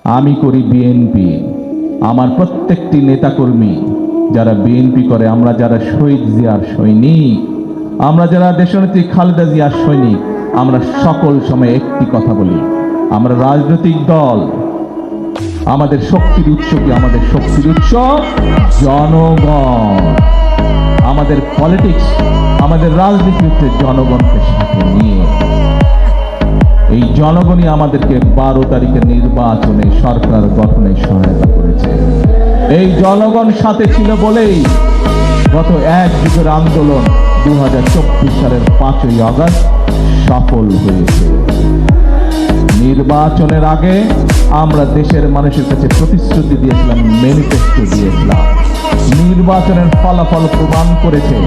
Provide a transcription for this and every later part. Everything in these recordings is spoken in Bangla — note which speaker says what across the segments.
Speaker 1: আমি করি বিএনপি। আমার প্রত্যেকটি নেতাকর্মী যারা বিএনপি করে, আমরা যারা শহীদ জিয়ার সৈনিক, আমরা যারা দেশনেত্রী খালেদা জিয়ার সৈনিক, আমরা সকল সময় একটি কথা বলি, আমরা রাজনৈতিক দল, আমাদের শক্তির উৎস কি? আমাদের শক্তির উৎস জনগণ। আমাদের পলিটিক্স, আমাদের রাজনীতি হচ্ছে জনগণকে সাথে নিয়ে। এই জনগণই আমাদেরকে 12 তারিখের নির্বাচনে সরকার গঠনে সহায়তা করেছে। এই জনগণ সাথে ছিল বলেই গত এক যুগের আন্দোলন 2024 সালের 5ই আগস্ট সফল হয়েছে। নির্বাচনের আগে আমরা দেশের মানুষের কাছে প্রতিশ্রুতি দিয়েছিলাম, ম্যানিফেস্টো দিয়েছিলাম। নির্বাচনের ফলাফল প্রমাণ করেছে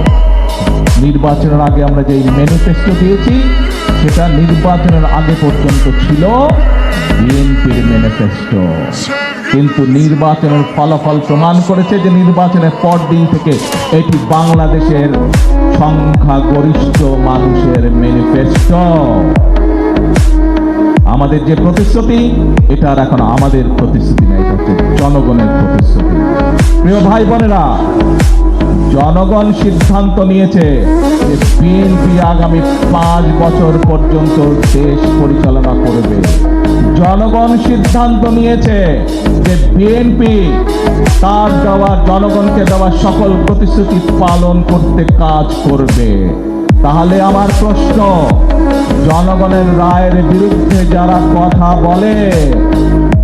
Speaker 1: নির্বাচনের আগে আমরা যে ম্যানিফেস্টো দিয়েছি সেটা নির্বাচনের আগে পর্যন্ত ছিল বিএনপির ম্যানিফেস্টো, কিন্তু নির্বাচনের ফলাফল প্রমাণ করেছে যে নির্বাচনের পর দিন থেকে এটি বাংলাদেশের সংখ্যাগরিষ্ঠ মানুষের ম্যানিফেস্টো। আমাদের যে প্রতিশ্রুতি, এটা আর এখন আমাদের প্রতিশ্রুতি না, এটা হচ্ছে জনগণের প্রতিশ্রুতি। প্রিয় ভাই বোনেরা, জনগণ সিদ্ধান্ত নিয়েছে যে বিএনপি আগামী 5 বছর পর্যন্ত দেশ পরিচালনা করবে। জনগণ সিদ্ধান্ত নিয়েছে যে বিএনপি তার দেওয়া, জনগণকে দেওয়া সকল প্রতিশ্রুতি পালন করতে কাজ করবে। তাহলে আমার প্রশ্ন, জনগণের রায়ের বিরুদ্ধে যারা কথা বলে,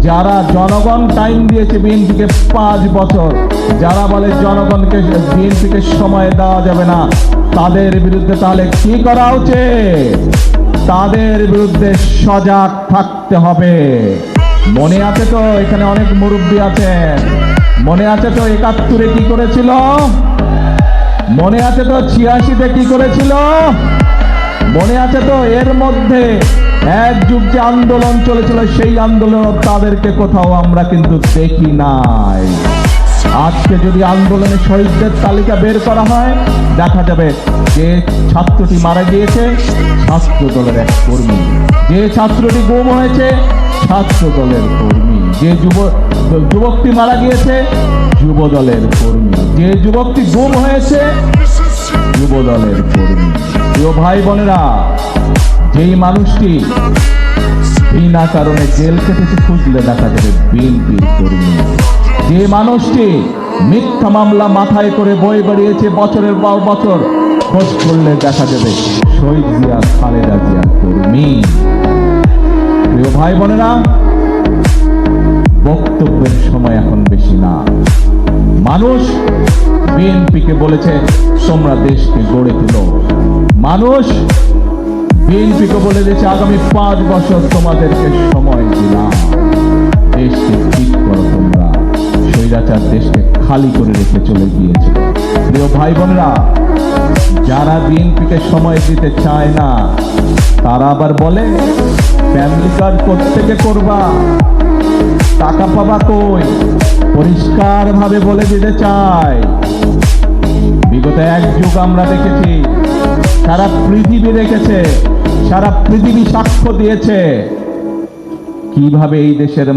Speaker 1: যারা জনগণ টাইম দিয়েছে বিএনপিকে 5 বছর, যারা বলে জনগণকে বিএনপিকে সময় দেওয়া যাবে না, তাদের বিরুদ্ধে তাহলে কি করা উচিত? তাদের বিরুদ্ধে সজাগ থাকতে হবে। মনে আছে তো, এখানে অনেক মুরব্বী আছেন, মনে আছে তো 71-এ কি করেছিল? মনে আছে তো 86-তে কি করেছিল? মনে আছে তো এর মধ্যে এক যুগ যে আন্দোলন চলেছিল, সেই আন্দোলন তাদেরকে কোথাও আমরা কিন্তু দেখি নাই। আজকে যদি আন্দোলনে শহীদদের তালিকা বের করা হয়, দেখা যাবে যে ছাত্রটি মারা গিয়েছে ছাত্র দলের এক কর্মী, যে ছাত্রটি গুম হয়েছে ছাত্র দলের কর্মী, যে যুবকটি মারা গিয়েছে যুব দলের কর্মী, যে যুবকটি গুম হয়েছে যুব দলের কর্মী। প্রিয় ভাই বোনেরা, যেই মানুষটি বিনা কারণে জেল কেটেছে, খুঁজলে দেখা যাবে বিএনপির কর্মী। যে মানুষটি মিথ্যা মামলা মাথায় করে বই বেরিয়েছে বছরের পর বছর, খোঁজ করলে দেখা যাবে শহীদ জিয়া খালেদা জিয়ার কর্মী। প্রিয় ভাই বোনেরা, বক্তব্যের সময় এখন বেশি না। মানুষ বিএনপিকে বলেছে তোমরা দেশকে গড়ে তুলো। মানুষ বিএনপিকে বলে দিয়েছে আগামী 5 বছর তোমাদেরকে সময় দিলাম, দেশকে ঠিক করো তোমরা। স্বৈরাচার দেশকে খালি করে রেখে চলে গিয়েছিল। প্রিয় ভাই বোনেরা, যারা বিএনপিকে সময় দিতে চায় না, তারা আবার বলে ফ্যামিলি কার্ড কোত্থেকে করবা, টাকা পাবা কই, পরিষ্কার ভাবে বলে দিতে চায়। বিগত এক যুগ আমরা দেখেছি, সারা পৃথিবী দেখেছে, সারা পৃথিবী সাক্ষ্য দিয়েছে কিভাবে এই দেশের